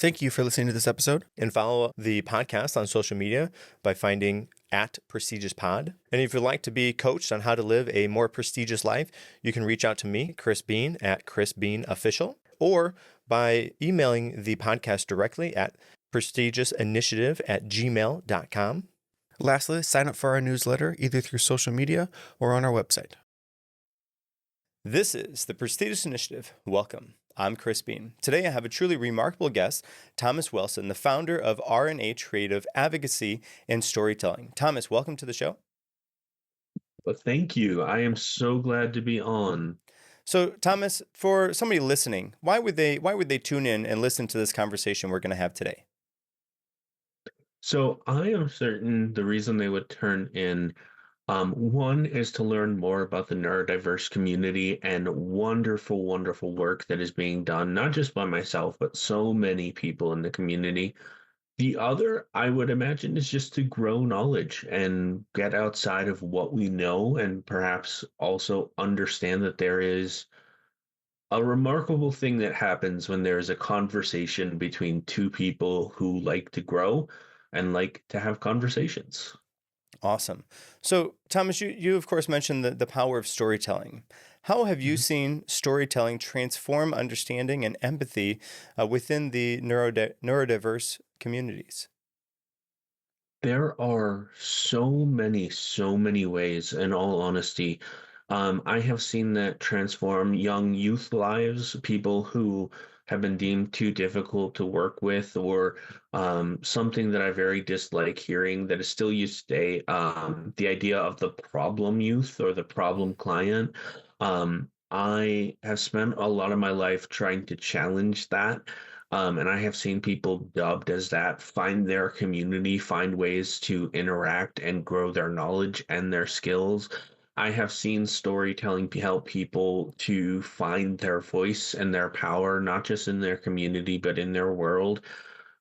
Thank you for listening to this episode. And follow the podcast on social media by finding @Prestigious_pod. And if you'd like to be coached on how to live a more prestigious life, you can reach out to me, Chris Bean, at Chris Bean Official, or by emailing the podcast directly at prestigiousinitiative@gmail.com. Lastly, sign up for our newsletter either through social media or on our website. This is the Prestigious Initiative. Welcome. I'm Chris Bean. Today I have a truly remarkable guest, Thomas Wilson, the founder of R&H Creative Advocacy and Storytelling. Thomas, welcome to the show. Well, thank you. I am so glad to be on. So, Thomas, for somebody listening, why would they tune in and listen to this conversation we're going to have today? So I am certain the reason they would turn in, one is to learn more about the neurodiverse community and wonderful, wonderful work that is being done, not just by myself, but so many people in the community. The other, I would imagine, is just to grow knowledge and get outside of what we know and perhaps also understand that there is a remarkable thing that happens when there is a conversation between two people who like to grow and like to have conversations. Awesome. So, Thomas, you of course mentioned the power of storytelling. How have you seen storytelling transform understanding and empathy within the neurodiverse communities? There are so many ways, in all honesty. I have seen that transform young youth lives, people who have been deemed too difficult to work with, or something that I very dislike hearing that is still used today, the idea of the problem youth or the problem client. I have spent a lot of my life trying to challenge that. And I have seen people dubbed as that find their community, find ways to interact and grow their knowledge and their skills. I have seen storytelling help people to find their voice and their power, not just in their community, but in their world.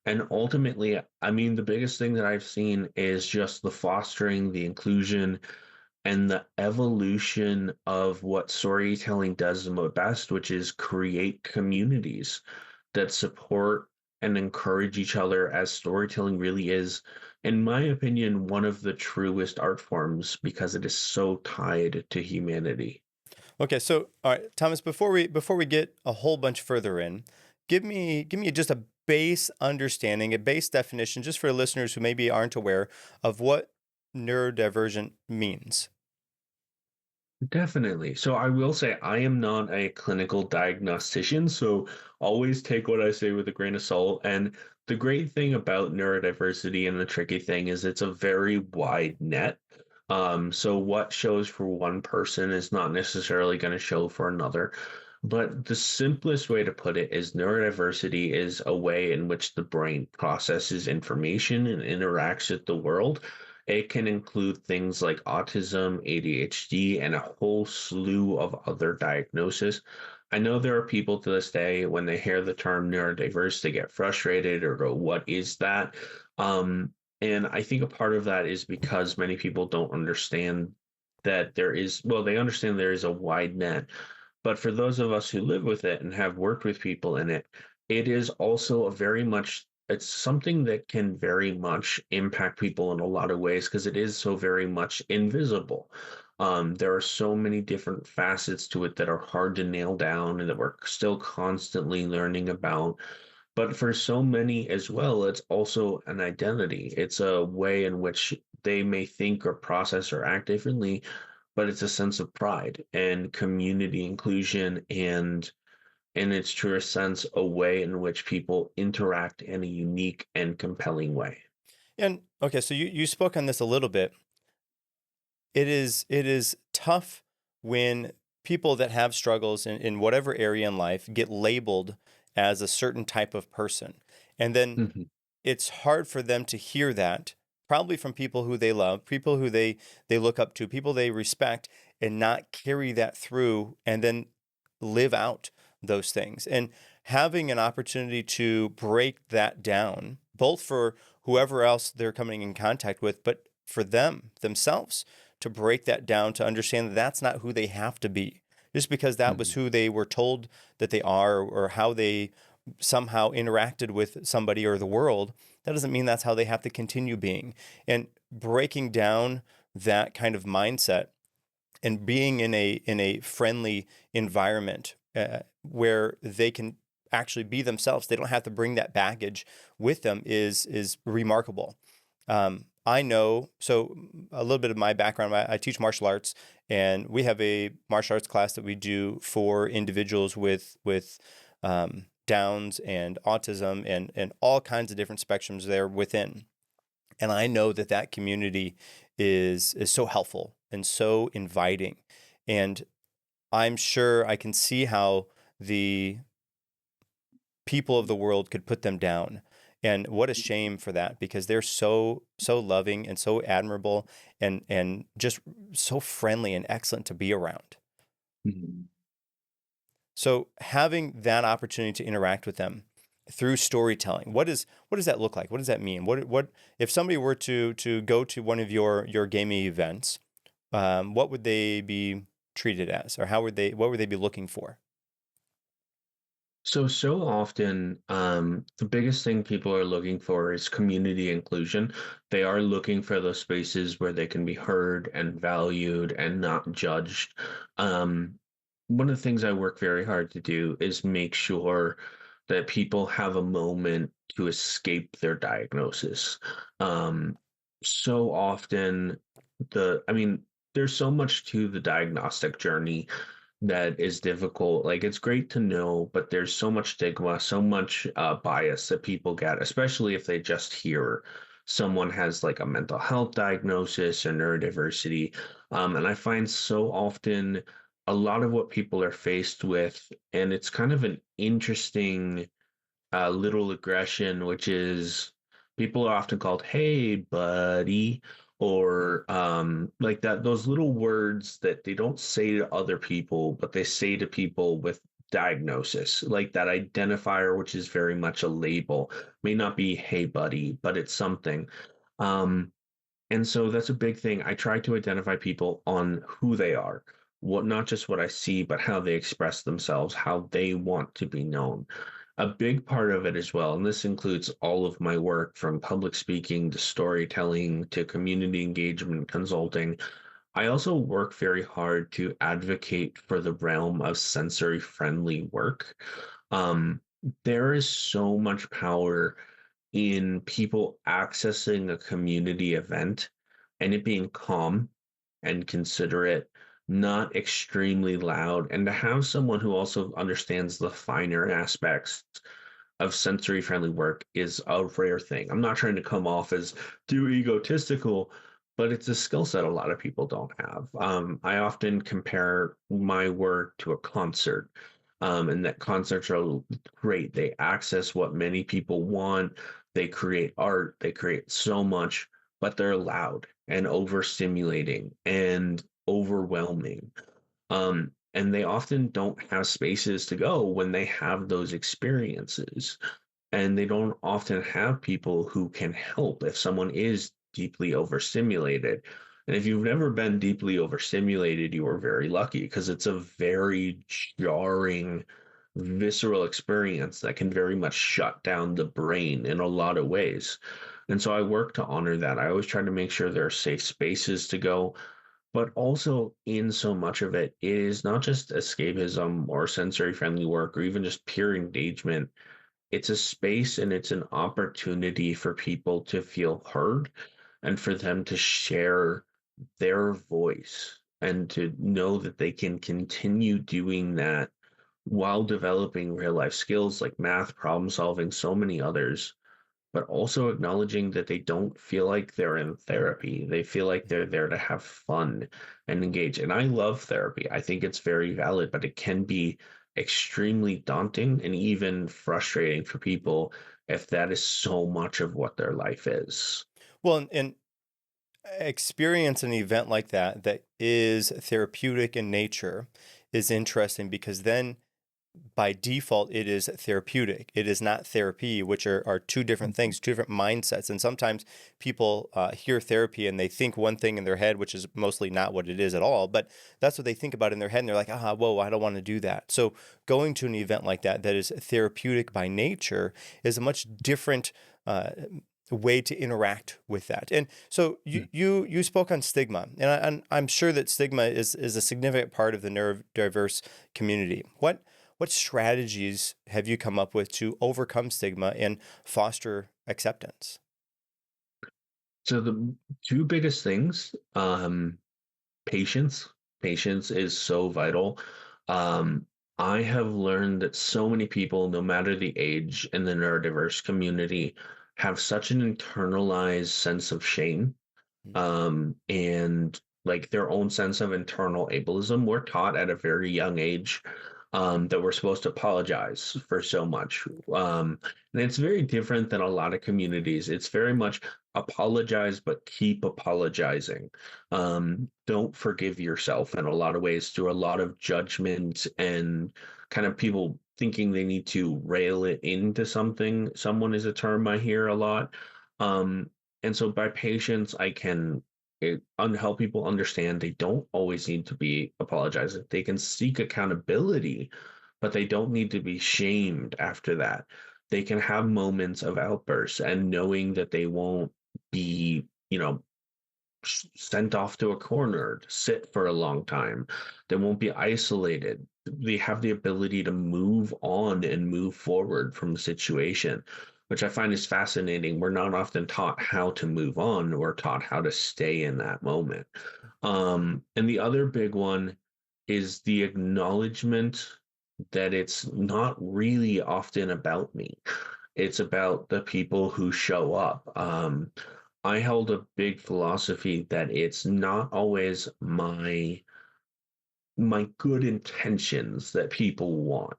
And ultimately, I mean, the biggest thing that I've seen is just the fostering, the inclusion, and the evolution of what storytelling does the best, which is create communities that support and encourage each other, as storytelling really is, in my opinion, one of the truest art forms because it is so tied to humanity. Okay, so all right, Thomas, before we get a whole bunch further in, give me just a base understanding, a base definition, just for listeners who maybe aren't aware of what neurodivergent means. Definitely. So I will say I am not a clinical diagnostician, so always take what I say with a grain of salt. And the great thing about neurodiversity and the tricky thing is it's a very wide net. So what shows for one person is not necessarily going to show for another. But the simplest way to put it is neurodiversity is a way in which the brain processes information and interacts with the world. It can include things like autism, ADHD, and a whole slew of other diagnoses. I know there are people to this day, when they hear the term neurodiverse, they get frustrated or go, "What is that?" And I think a part of that is because many people don't understand that they understand there is a wide net. But for those of us who live with it and have worked with people in it, it is also it's something that can very much impact people in a lot of ways because it is so very much invisible. There are so many different facets to it that are hard to nail down and that we're still constantly learning about. But for so many as well, it's also an identity. It's a way in which they may think or process or act differently, but it's a sense of pride and community inclusion and, in its truest sense, a way in which people interact in a unique and compelling way. And okay, so you spoke on this a little bit. It is tough when people that have struggles in whatever area in life get labeled as a certain type of person. And then Mhm. it's hard for them to hear that, probably from people who they love, people who they look up to, people they respect, and not carry that through and then live out those things. And having an opportunity to break that down, both for whoever else they're coming in contact with, but for themselves, to break that down, to understand that that's not who they have to be. Just because that was Mhm. who they were told that they are, or how they somehow interacted with somebody or the world, that doesn't mean that's how they have to continue being. And breaking down that kind of mindset and being in a friendly environment where they can actually be themselves, they don't have to bring that baggage with them, is remarkable. I know, so a little bit of my background, I teach martial arts, and we have a martial arts class that we do for individuals with Downs and autism and all kinds of different spectrums there within. And I know that that community is so helpful and so inviting. And I'm sure I can see how the people of the world could put them down. And what a shame for that, because they're so loving and so admirable and just so friendly and excellent to be around. Mhm. So having that opportunity to interact with them through storytelling, what does that look like? What does that mean? What if somebody were to go to one of your gaming events, what would they be treated as, or what would they be looking for? So often, the biggest thing people are looking for is community inclusion. They are looking for those spaces where they can be heard and valued and not judged. Um, One of the things I work very hard to do is make sure that people have a moment to escape their diagnosis. Um, so often, I mean, there's so much to the diagnostic journey that is difficult. Like it's great to know, but there's so much stigma, so much bias that people get, especially if they just hear someone has like a mental health diagnosis or neurodiversity. And I find so often a lot of what people are faced with, and it's kind of an interesting little aggression, which is people are often called "Hey, buddy," or like that. Those little words that they don't say to other people, but they say to people with diagnosis, like that identifier, which is very much a label. May not be "Hey, buddy," but it's something. Um, and so that's a big thing. I try to identify people on who they are, what not just what I see, but how they express themselves, how they want to be known. A big part of it as well, and this includes all of my work from public speaking to storytelling to community engagement consulting. I also work very hard to advocate for the realm of sensory friendly work. Um, there is so much power in people accessing a community event and it being calm and considerate, not extremely loud, and to have someone who also understands the finer aspects of sensory friendly work is a rare thing. I'm not trying to come off as too egotistical, but it's a skill set a lot of people don't have. I often compare my work to a concert, and that concerts are great. They access what many people want. They create art. They create so much, but they're loud and overstimulating and overwhelming. And they often don't have spaces to go when they have those experiences. And they don't often have people who can help if someone is deeply overstimulated. And if you've never been deeply overstimulated, you are very lucky because it's a very jarring, visceral experience that can very much shut down the brain in a lot of ways. And so I work to honor that. I always try to make sure there are safe spaces to go, but also in so much of it is not just escapism or sensory friendly work or even just pure engagement. It's a space and it's an opportunity for people to feel heard and for them to share their voice and to know that they can continue doing that while developing real life skills like math, problem solving, so many others, but also acknowledging that they don't feel like they're in therapy. They feel like they're there to have fun and engage. And I love therapy. I think it's very valid, but it can be extremely daunting and even frustrating for people if that is so much of what their life is. Well, and experience an event like that that is therapeutic in nature is interesting, because then by default, it is therapeutic. It is not therapy, which are two different things, two different mindsets. And sometimes people hear therapy and they think one thing in their head, which is mostly not what it is at all. But that's what they think about in their head. And they're like, whoa, I don't want to do that. So going to an event like that, that is therapeutic by nature, is a much different way to interact with that. And so you spoke on stigma, and I'm sure that stigma is a significant part of the neurodiverse community. What strategies have you come up with to overcome stigma and foster acceptance? So the two biggest things, patience. Patience is so vital. Um, I have learned that so many people, no matter the age in the neurodiverse community, have such an internalized sense of shame, and like their own sense of internal ableism. We're taught at a very young age that we're supposed to apologize for so much. And it's very different than a lot of communities. It's very much apologize, but keep apologizing. Don't forgive yourself in a lot of ways through a lot of judgment and kind of people thinking they need to rail it into something. Someone is a term I hear a lot. Um, and so by patience, I can help people understand they don't always need to be apologizing. They can seek accountability, but they don't need to be shamed after that. They can have moments of outbursts and knowing that they won't be, sent off to a corner to sit for a long time. They won't be isolated. They have the ability to move on and move forward from the situation, which I find is fascinating. We're not often taught how to move on, we're taught how to stay in that moment. And the other big one is the acknowledgement that it's not really often about me. It's about the people who show up. I held a big philosophy that it's not always my good intentions that people want.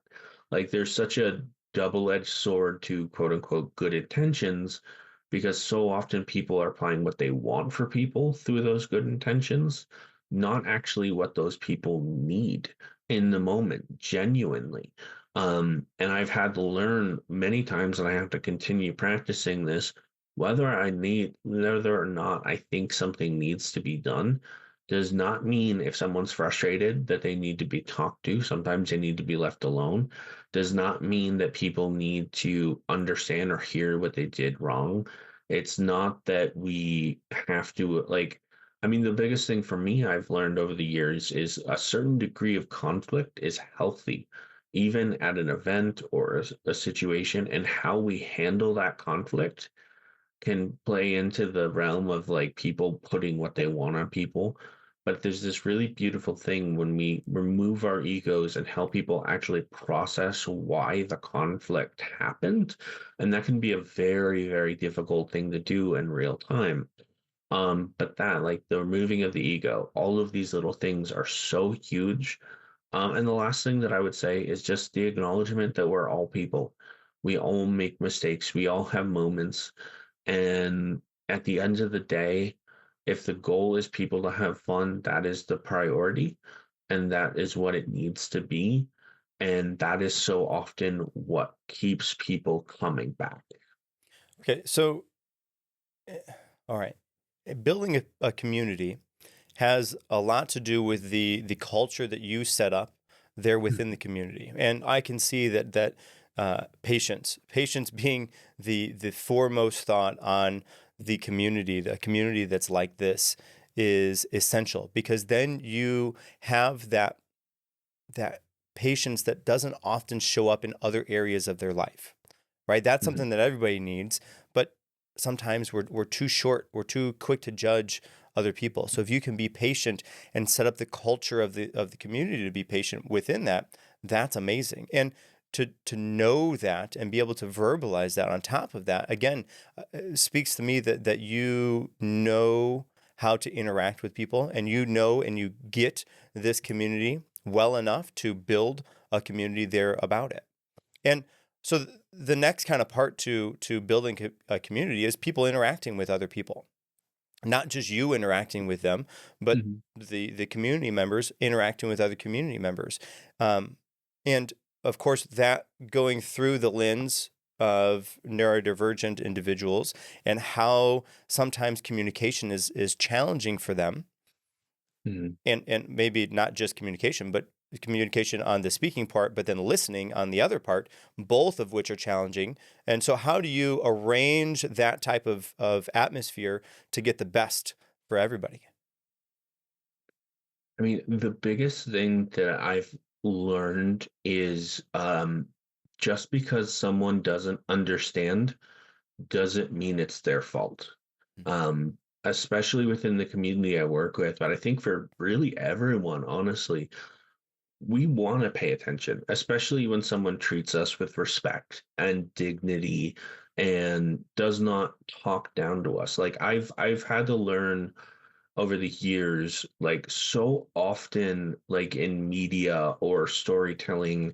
Like there's such a double-edged sword to quote unquote good intentions because so often people are applying what they want for people through those good intentions, not actually what those people need in the moment, genuinely. And I've had to learn many times, and I have to continue practicing this, whether or not I think something needs to be done does not mean if someone's frustrated that they need to be talked to. Sometimes they need to be left alone. Does not mean that people need to understand or hear what they did wrong. It's not that we have to, like, I mean, the biggest thing for me I've learned over the years is a certain degree of conflict is healthy, even at an event or a situation, and how we handle that conflict can play into the realm of like people putting what they want on people. But there's this really beautiful thing when we remove our egos and help people actually process why the conflict happened. And that can be a very, very difficult thing to do in real time. But that, like the removing of the ego, all of these little things are so huge. And the last thing that I would say is just the acknowledgement that we're all people. We all make mistakes. We all have moments. And at the end of the day, if the goal is people to have fun, that is the priority. And that is what it needs to be. And that is so often what keeps people coming back. Okay, so all right, building a community has a lot to do with the culture that you set up there within the community, and I can see that patience being the foremost thought on the community that's like this is essential because then you have that patience that doesn't often show up in other areas of their life, right? That's Mhm. something that everybody needs, but sometimes we're too short, we're too quick to judge other people. So if you can be patient and set up the culture of the community to be patient within that, that's amazing. And to know that and be able to verbalize that on top of that, again, speaks to me that you know how to interact with people and you know and you get this community well enough to build a community there about it. And so the next kind of part to building a community is people interacting with other people, not just you interacting with them, but Mhm. the community members interacting with other community members. Um, and of course, that going through the lens of neurodivergent individuals and how sometimes communication is challenging for them, Mhm. and maybe not just communication, but communication on the speaking part, but then listening on the other part, both of which are challenging. And so how do you arrange that type of atmosphere to get the best for everybody? I mean, the biggest thing that I've learned is just because someone doesn't understand doesn't mean it's their fault. Um, Especially within the community I work with, but I think for really everyone, honestly, we want to pay attention, especially when someone treats us with respect and dignity and does not talk down to us. Like I've had to learn over the years, like so often, like in media or storytelling,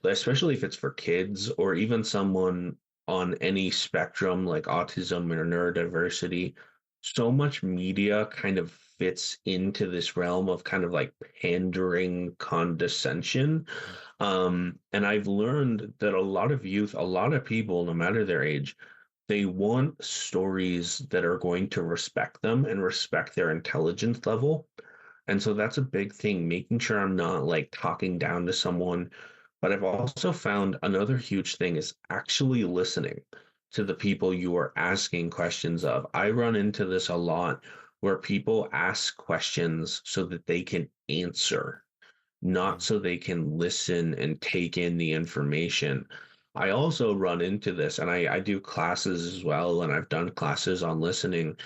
especially if it's for kids or even someone on any spectrum like autism or neurodiversity, so much media kind of fits into this realm of kind of like pandering condescension. And I've learned that a lot of youth, a lot of people, no matter their age, they want stories that are going to respect them and respect their intelligence level. And so that's a big thing, making sure I'm not like talking down to someone. But I've also found another huge thing is actually listening to the people you are asking questions of. I run into this a lot where people ask questions so that they can answer, not Mm. so they can listen and take in the information. I also run into this, and I do classes as well, and I've done classes on listening.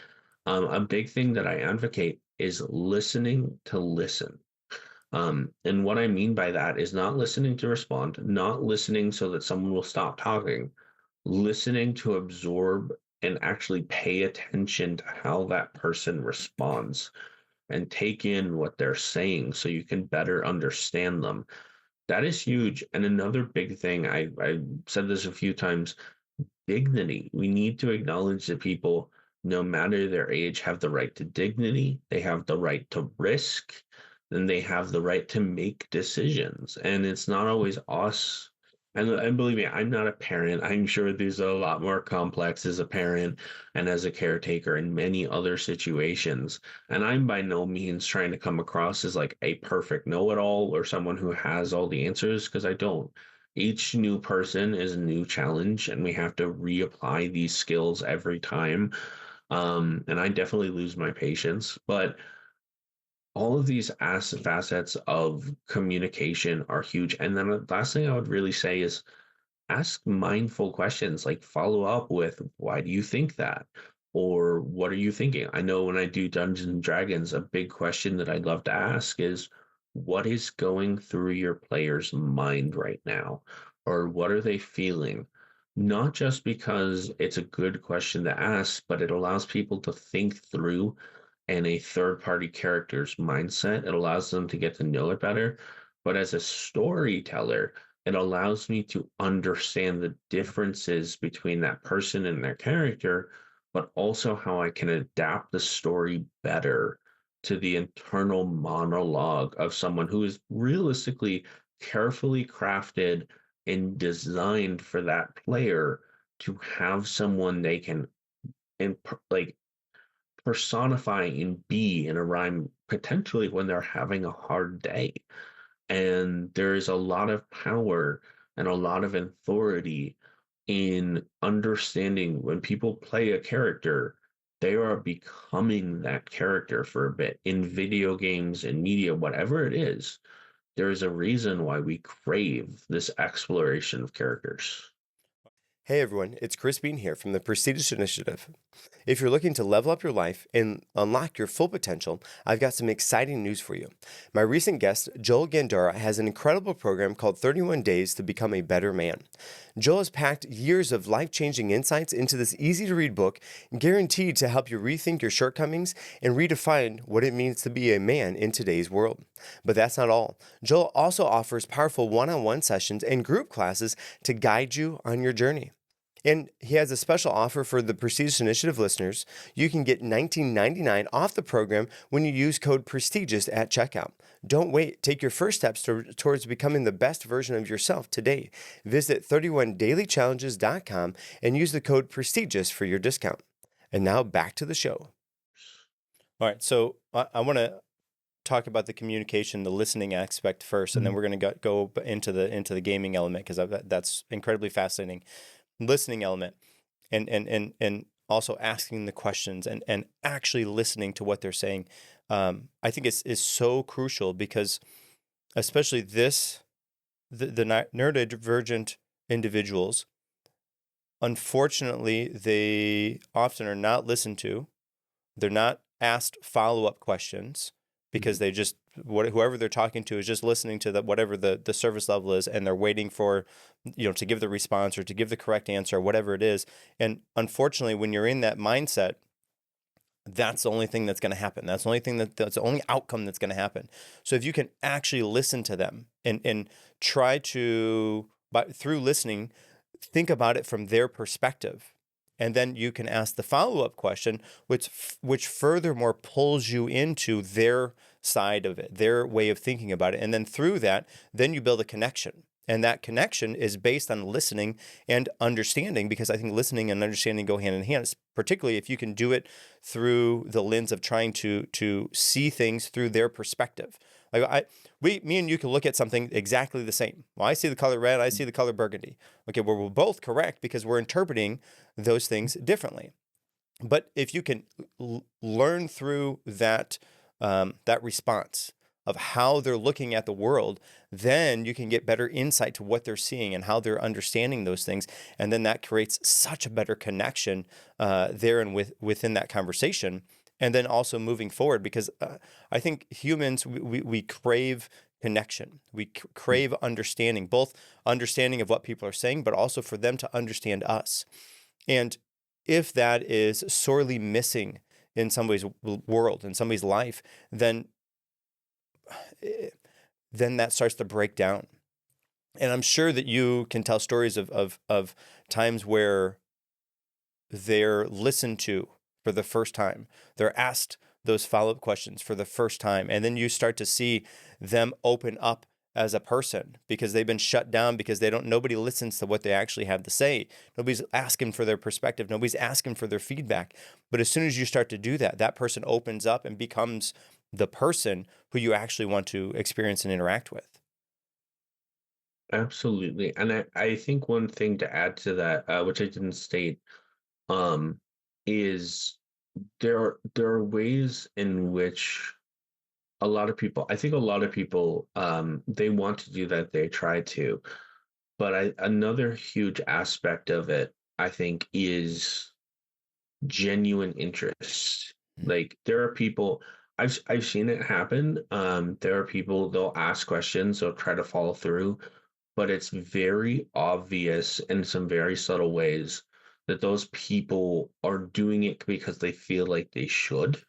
A big thing that I advocate is listening to listen. And what I mean by that is not listening to respond, not listening so that someone will stop talking, listening to absorb and actually pay attention to how that person responds and take in what they're saying so you can better understand them. That is huge. And another big thing, I said this a few times, dignity. We need to acknowledge that people, no matter their age, have the right to dignity, they have the right to risk, and they have the right to make decisions. And it's not always us. And believe me, I'm not a parent. I'm sure these are a lot more complex as a parent and as a caretaker in many other situations. And I'm by no means trying to come across as like a perfect know it all or someone who has all the answers, because I don't. Each new person is a new challenge, and we have to reapply these skills every time. And I definitely lose my patience, but all of these facets of communication are huge. And then the last thing I would really say is ask mindful questions, like follow up with why do you think that, or what are you thinking? I know when I do Dungeons and Dragons, a big question that I'd love to ask is what is going through your player's mind right now, or what are they feeling? Not just because it's a good question to ask, but it allows people to think through in a third party character's mindset. It allows them to get to know it better. But as a storyteller, it allows me to understand the differences between that person and their character, but also how I can adapt the story better to the internal monologue of someone who is realistically carefully crafted and designed for that player to have someone they can like personify and be in a rhyme potentially when they're having a hard day. And there's a lot of power and a lot of authority in understanding when people play a character, they are becoming that character for a bit in video games and media, whatever it is. There is a reason why we crave this exploration of characters. Hey everyone, it's Chris Bean here from the Prestige Initiative. If you're looking to level up your life and unlock your full potential, I've got some exciting news for you. My recent guest, Joel Gandara, has an incredible program called 31 Days to Become a Better Man. Joel has packed years of life-changing insights into this easy-to-read book, guaranteed to help you rethink your shortcomings and redefine what it means to be a man in today's world. But that's not all. Joel also offers powerful one-on-one sessions and group classes to guide you on your journey. And he has a special offer for the Prestigious Initiative listeners. You can get $19.99 off the program when you use code PRESTIGIOUS at checkout. Don't wait. Take your first steps towards becoming the best version of yourself today. Visit 31dailychallenges.com and use the code PRESTIGIOUS for your discount. And now back to the show. All right, so I want to talk about the communication, the listening aspect first, and then we're going to go into the gaming element, because that's incredibly fascinating. Listening element, and also asking the questions and actually listening to what they're saying, I think is so crucial, because especially the neurodivergent individuals, unfortunately, they often are not listened to. They're not asked follow-up questions, because they just, whoever they're talking to is just listening to whatever the service level is, and they're waiting for, to give the response or to give the correct answer or whatever it is. And unfortunately, when you're in that mindset, that's the only thing that's going to happen. That's the only thing that's the only outcome that's going to happen. So if you can actually listen to them and try to, through listening, think about it from their perspective. And then you can ask the follow-up question, which furthermore pulls you into their side of it, their way of thinking about it. And then through that, then you build a connection. And that connection is based on listening and understanding, because I think listening and understanding go hand in hand, particularly if you can do it through the lens of trying to see things through their perspective. Like me and you can look at something exactly the same. Well, I see the color red, I see the color burgundy. Okay, well, we're both correct because we're interpreting those things differently. But if you can learn through that response of how they're looking at the world, then you can get better insight to what they're seeing and how they're understanding those things. And then that creates such a better connection there and within that conversation. And then also moving forward, because I think humans, we crave connection. We crave understanding, both understanding of what people are saying, but also for them to understand us. And if that is sorely missing in somebody's world, in somebody's life, then that starts to break down. And I'm sure that you can tell stories of times where they're listened to for the first time. They're asked those follow-up questions for the first time. And then you start to see them open up as a person, because they've been shut down, because nobody listens to what they actually have to say. Nobody's asking for their perspective. Nobody's asking for their feedback. But as soon as you start to do that, that person opens up and becomes the person who you actually want to experience and interact with. Absolutely. And I think one thing to add to that, which I didn't state, is there are ways in which a lot of people, they want to do that, they try to, but another huge aspect of it, I think, is genuine interest. Like, there are people, I've seen it happen. There are people, they'll ask questions, they'll try to follow through, but it's very obvious in some very subtle ways that those people are doing it because they feel like they should,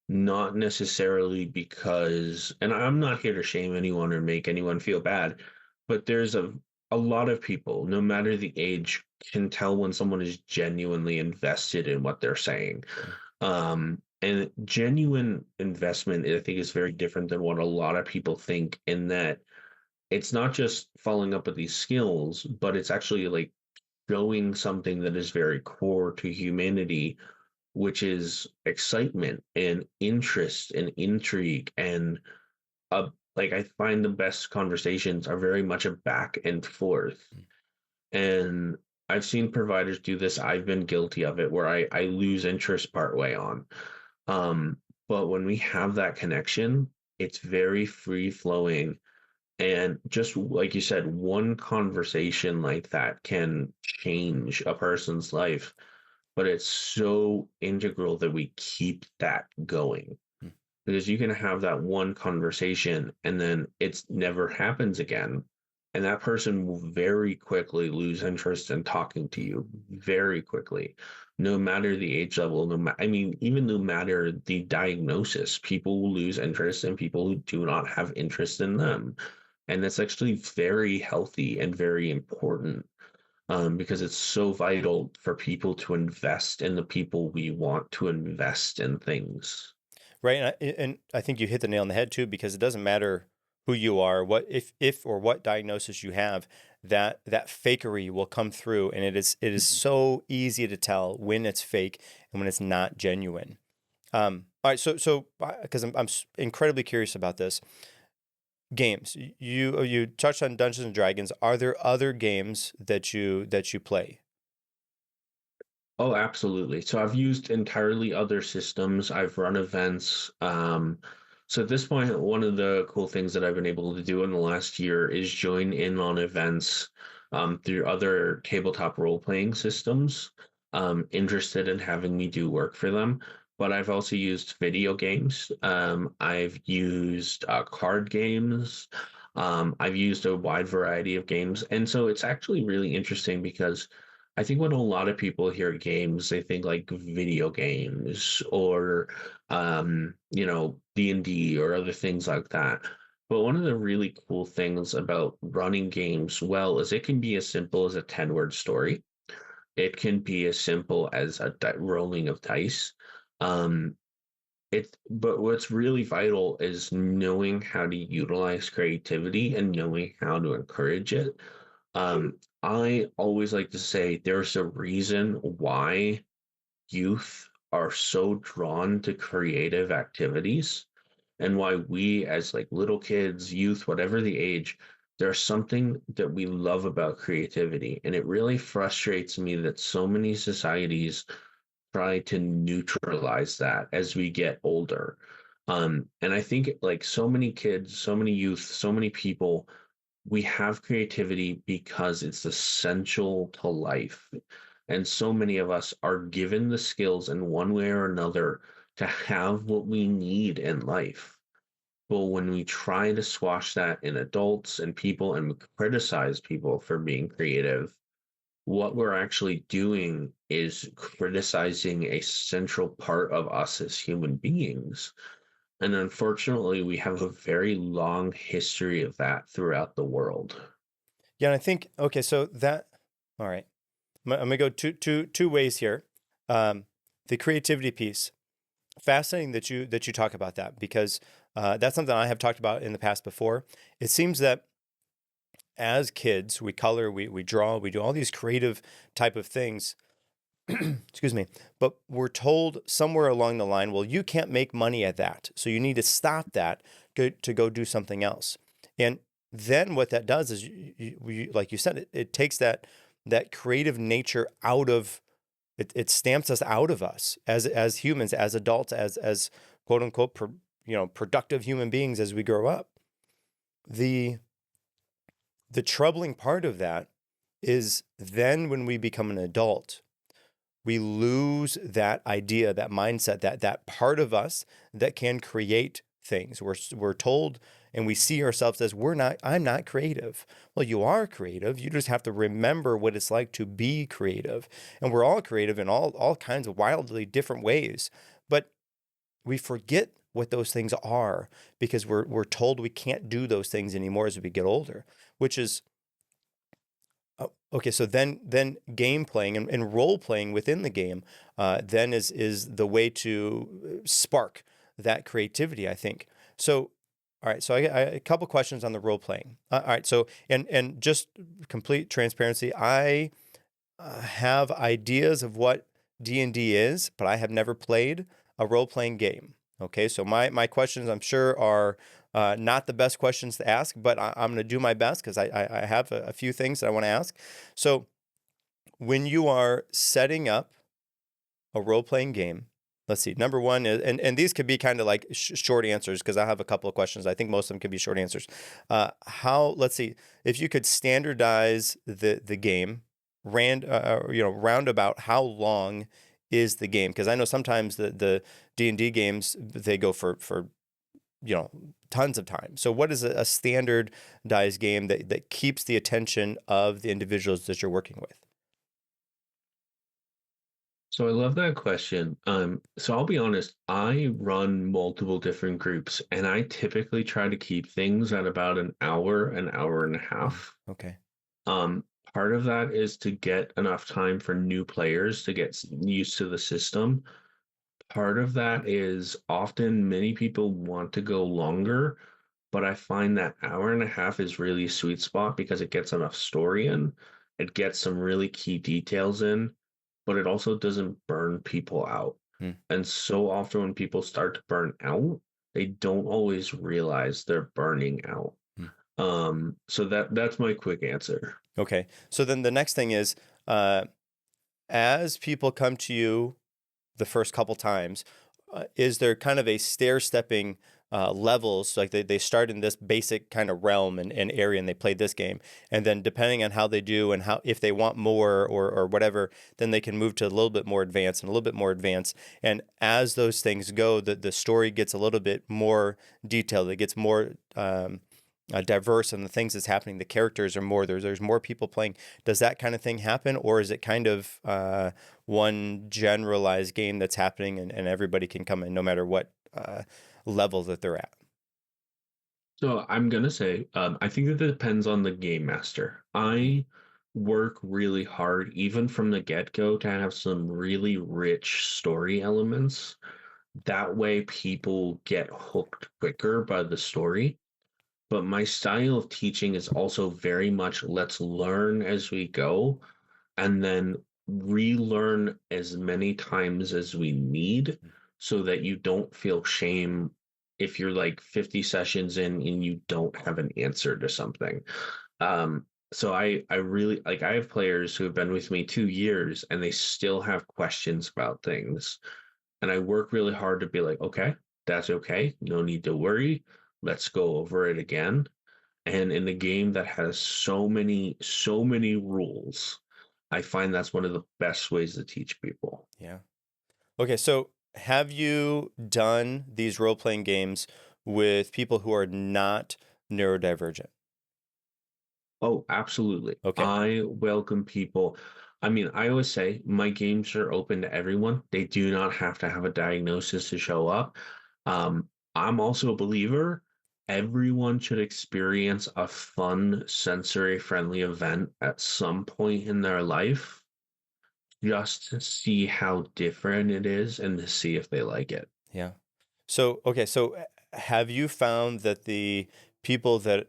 not necessarily because, and I'm not here to shame anyone or make anyone feel bad, but there's a lot of people, no matter the age, can tell when someone is genuinely invested in what they're saying. And genuine investment, I think, is very different than what a lot of people think, in that it's not just following up with these skills, but it's actually like showing something that is very core to humanity, which is excitement and interest and intrigue. And like, I find the best conversations are very much a back and forth. And I've seen providers do this. I've been guilty of it, where I lose interest partway on. But when we have that connection, it's very free flowing. And just like you said, one conversation like that can change a person's life, but it's so integral that we keep that going, because you can have that one conversation and then it never happens again. And that person will very quickly lose interest in talking to you, very quickly, no matter the age level. Even no matter the diagnosis, people will lose interest in people who do not have interest in them. And that's actually very healthy and very important. because it's so vital for people to invest in the people we want to invest in things. Right. And I think you hit the nail on the head too, because it doesn't matter who you are, what if or what diagnosis you have, that fakery will come through, and it is Mhm. so easy to tell when it's fake and when it's not genuine. All right, so because I'm incredibly curious about this. Games. You touched on Dungeons and Dragons. Are there other games that you play? Oh, absolutely. So I've used entirely other systems. I've run events. So at this point, one of the cool things that I've been able to do in the last year is join in on events through other tabletop role-playing systems, interested in having me do work for them. But I've also used video games. I've used card games. I've used a wide variety of games. And so it's actually really interesting because I think when a lot of people hear games, they think like video games or D&D or other things like that. But one of the really cool things about running games well is it can be as simple as a 10-word story. It can be as simple as a rolling of dice. Um, but what's really vital is knowing how to utilize creativity and knowing how to encourage it. I always like to say there's a reason why youth are so drawn to creative activities and why we as like little kids, youth, whatever the age, there's something that we love about creativity. And it really frustrates me that so many societies try to neutralize that as we get older. And I think like so many kids, so many youth, so many people, we have creativity because it's essential to life. And so many of us are given the skills in one way or another to have what we need in life. But when we try to squash that in adults and people and criticize people for being creative, what we're actually doing is criticizing a central part of us as human beings. And unfortunately, we have a very long history of that throughout the world. Yeah, and I think okay, so that all right. I'm gonna go two ways here. Um, the creativity piece. Fascinating that you talk about that, because that's something I have talked about in the past before. It seems that as kids, we color, we draw, we do all these creative type of things. Excuse me. But we're told somewhere along the line, well, you can't make money at that. So you need to stop that to go do something else. And then what that does is, like you said, it takes that creative nature out of it stamps us out of us as humans, as adults, as quote unquote, productive human beings as we grow up. The the troubling part of that is then when we become an adult, we lose that idea, that mindset, that part of us that can create things. We're told and we see ourselves as I'm not creative. Well, you are creative. You just have to remember what it's like to be creative. And we're all creative in all kinds of wildly different ways. But we forget what those things are because we're told we can't do those things anymore as we get older, which is okay. So then game playing and role playing within the game then is the way to spark that creativity, I think. So all right, so I a couple questions on the role playing. All right, so and just complete transparency, I have ideas of what D&D is, but I have never played a role-playing game. Okay, so my questions, I'm sure, are not the best questions to ask, but I'm going to do my best because I have a few things that I want to ask. So when you are setting up a role-playing game, let's see. Number one is, and these could be kind of like short answers because I have a couple of questions. I think most of them could be short answers. Let's see, if you could standardize the game, roundabout, how long is the game? Because I know sometimes the D&D games, they go for tons of time. So what is a standardized game that keeps the attention of the individuals that you're working with? So I love that question. So I'll be honest, I run multiple different groups, and I typically try to keep things at about an hour and a Mm, half. okay. Part of that is to get enough time for new players to get used to the system. Part of that is often many people want to go longer, but I find that hour and a half is really a sweet spot because it gets enough story in, it gets some really key details in, but it also doesn't burn people out. Hmm. And so often when people start to burn out, they don't always realize they're burning out. Hmm. So that's my quick answer. Okay. So then the next thing is, as people come to you the first couple times, is there kind of a stair-stepping levels? Like they start in this basic kind of realm and area, and they play this game, and then depending on how they do and how if they want more or whatever, then they can move to a little bit more advanced and a little bit more advanced. And as those things go, the story gets a little bit more detailed. It gets more diverse, and the things that's happening, the characters are more there's more people playing. Does that kind of thing happen, or is it kind of one generalized game that's happening, and everybody can come in no matter what level that they're at? So I'm gonna say, I think that it depends on the game master. I work really hard, even from the get-go, to have some really rich story elements. That way, people get hooked quicker by the story. But my style of teaching is also very much let's learn as we go and then relearn as many times as we need so that you don't feel shame if you're like 50 sessions in and you don't have an answer to something. So I really like I have players who have been with me 2 years and they still have questions about things. And I work really hard to be like, okay, that's okay. No need to worry. Let's go over it again. And in a game that has so many rules, I find that's one of the best ways to teach people. Yeah. Okay, so have you done these role-playing games with people who are not neurodivergent? Oh, absolutely. Okay. I welcome people. I mean, I always say my games are open to everyone. They do not have to have a diagnosis to show up. I'm also a believer everyone should experience a fun, sensory friendly event at some point in their life just to see how different it is and to see if they like it. Yeah. So, okay, so have you found that the people that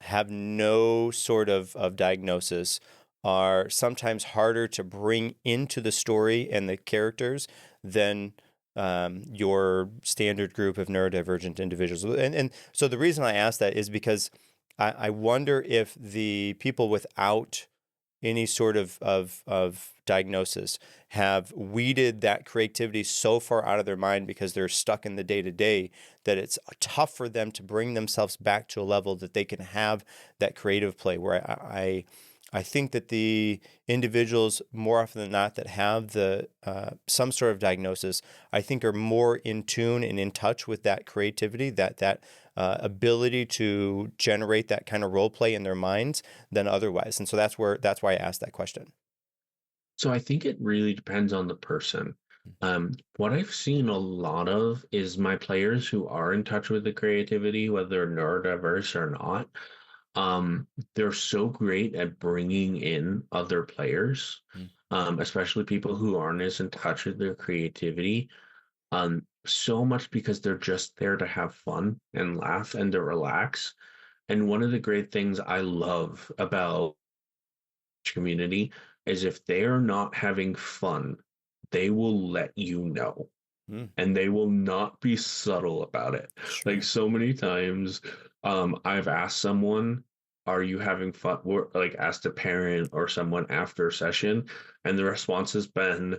have no sort of diagnosis are sometimes harder to bring into the story and the characters than your standard group of neurodivergent individuals? And so the reason I ask that is because I wonder if the people without any sort of diagnosis have weeded that creativity so far out of their mind because they're stuck in the day to day that it's tough for them to bring themselves back to a level that they can have that creative play. Where I think that the individuals more often than not that have the some sort of diagnosis, I think are more in tune and in touch with that creativity, that ability to generate that kind of role play in their minds than otherwise. And so that's why I asked that question. So I think it really depends on the person. What I've seen a lot of is my players who are in touch with the creativity, whether they're neurodiverse or not. They're so great at bringing in other players, Mm. especially people who aren't as in touch with their creativity. So much because they're just there to have fun and laugh and to relax. And one of the great things I love about community is if they're not having fun, they will let you know Mm. and they will not be subtle about it. Like Sure. so many times, I've asked someone, "Are you having fun?" Or like asked a parent or someone after a session, and the response has been,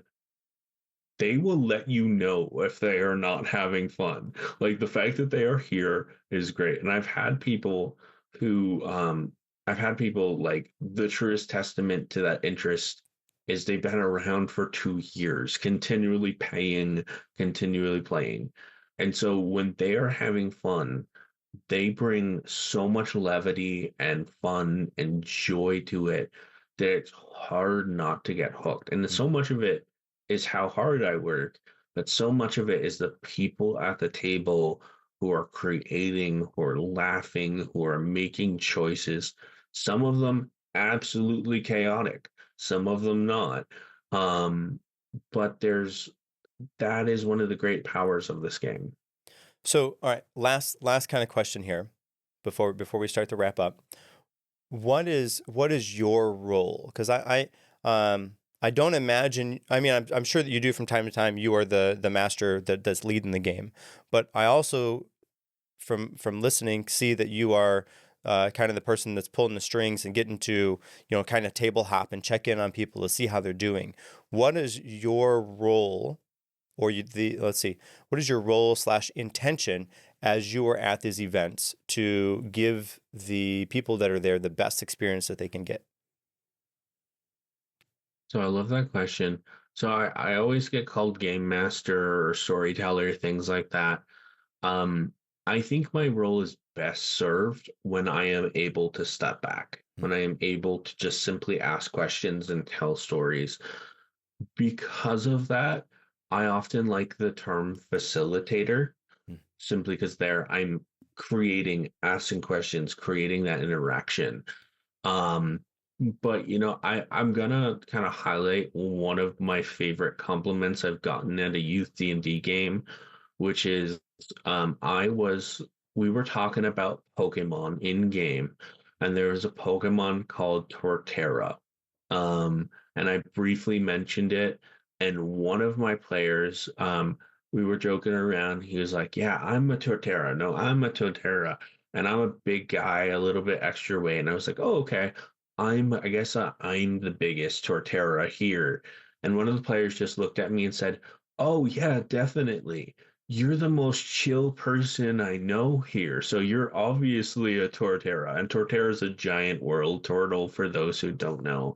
"They will let you know if they are not having fun." Like the fact that they are here is great. And who, I've had people like the truest testament to that interest is they've been around for 2 years, continually paying, continually playing. And so when they are having fun, they bring so much levity and fun and joy to it that it's hard not to get hooked. And Mm. so much of it is how hard I work, but so much of it is the people at the table who are creating, who are laughing, who are making choices. Some of them absolutely chaotic, some of them not. Um, but that is one of the great powers of this game. So, all right, last kind of question here before we start to wrap up. What is your role? Because I don't imagine. I mean, I'm sure that you do from time to time. You are the master that's leading the game, but I also from listening see that you are kind of the person that's pulling the strings and getting to kind of table hop and check in on people to see how they're doing. What is your role? Or let's see, what is your role slash intention as you are at these events to give the people that are there the best experience that they can get? So I love that question. So I always get called game master or storyteller, things like that. Um, I think my role is best served when I am able to step back, Mm, when I am able to just simply ask questions and tell stories. Because of that, I often like the term facilitator, mm. simply because there I'm creating, asking questions, creating that interaction. Um, but I'm gonna kind of highlight one of my favorite compliments I've gotten at a youth D&D game, which is I was we were talking about Pokemon in game, and there was a Pokemon called Torterra. And I briefly mentioned it, and one of my players, we were joking around. He was like, "Yeah, I'm a Torterra. No, I'm a Torterra." And I'm a big guy, a little bit extra weight. And I was like, oh, okay. I guess I'm the biggest Torterra here. And one of the players just looked at me and said, oh, yeah, definitely. You're the most chill person I know here. So you're obviously a Torterra. And Torterra is a giant world turtle for those who don't know.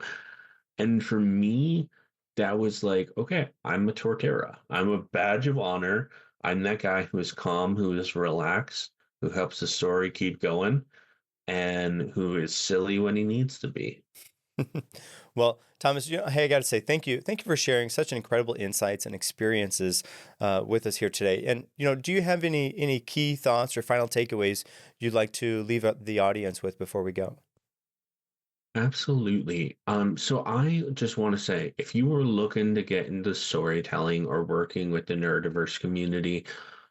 And for me, that was like, okay, I'm a Torterra. I'm a badge of honor. I'm that guy who is calm, who is relaxed, who helps the story keep going, and who is silly when he needs to be. Well, Thomas, hey, I got to say thank you for sharing such incredible insights and experiences with us here today. And do you have any key thoughts or final takeaways you'd like to leave the audience with before we go? Absolutely. So I just want to say, if you were looking to get into storytelling or working with the neurodiverse community,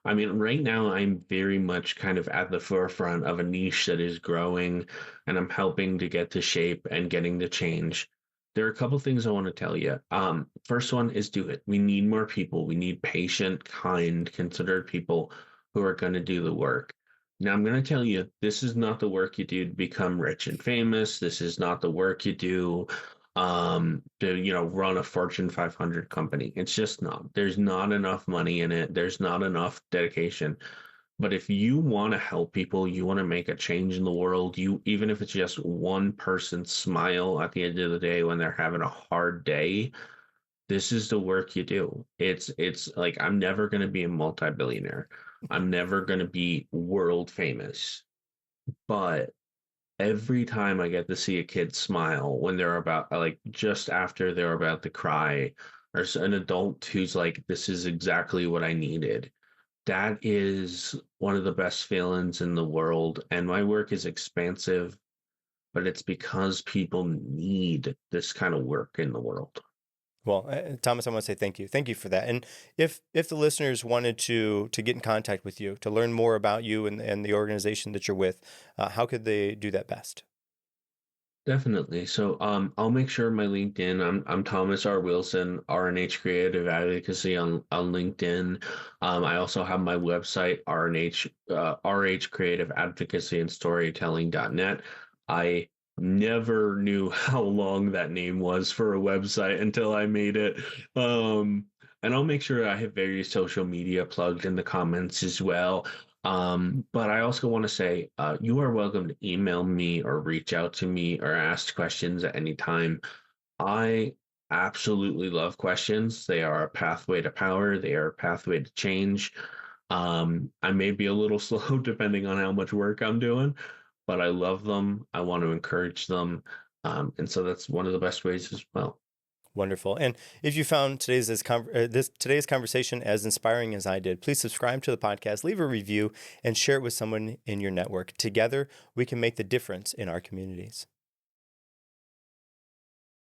I mean, right now I'm very much kind of at the forefront of a niche that is growing, and I'm helping to get to shape and getting to change. There are a couple things I want to tell you. First one is do it. We need more people. We need patient, kind, considerate people who are going to do the work. Now, I'm going to tell you, this is not the work you do to become rich and famous. This is not the work you do to run a Fortune 500 company. It's just not. There's not enough money in it. There's not enough dedication. But if you want to help people, you want to make a change in the world, even if it's just one person's smile at the end of the day when they're having a hard day, this is the work you do. It's like I'm never going to be a multi-billionaire. I'm never going to be world famous. But every time I get to see a kid smile when they're about like just after they're about to cry, or an adult who's like, this is exactly what I needed. That is one of the best feelings in the world. And my work is expansive, but it's because people need this kind of work in the world. Well, Thomas, I want to say thank you. Thank you for that. And if the listeners wanted to get in contact with you, to learn more about you and the organization that you're with, how could they do that best? Definitely. So I'll make sure my LinkedIn, I'm Thomas R. Wilson, RNH Creative Advocacy on LinkedIn. I also have my website, RH Creative Advocacy and Storytelling.net. I never knew how long that name was for a website until I made it. And I'll make sure I have various social media plugged in the comments as well. But I also want to say you are welcome to email me or reach out to me or ask questions at any time. I absolutely love questions. They are a pathway to power, they are a pathway to change. I may be a little slow depending on how much work I'm doing, but I love them. I want to encourage them. And so that's one of the best ways as well. Wonderful. And if you found today's conversation as inspiring as I did, please subscribe to the podcast, leave a review, and share it with someone in your network. Together, we can make the difference in our communities.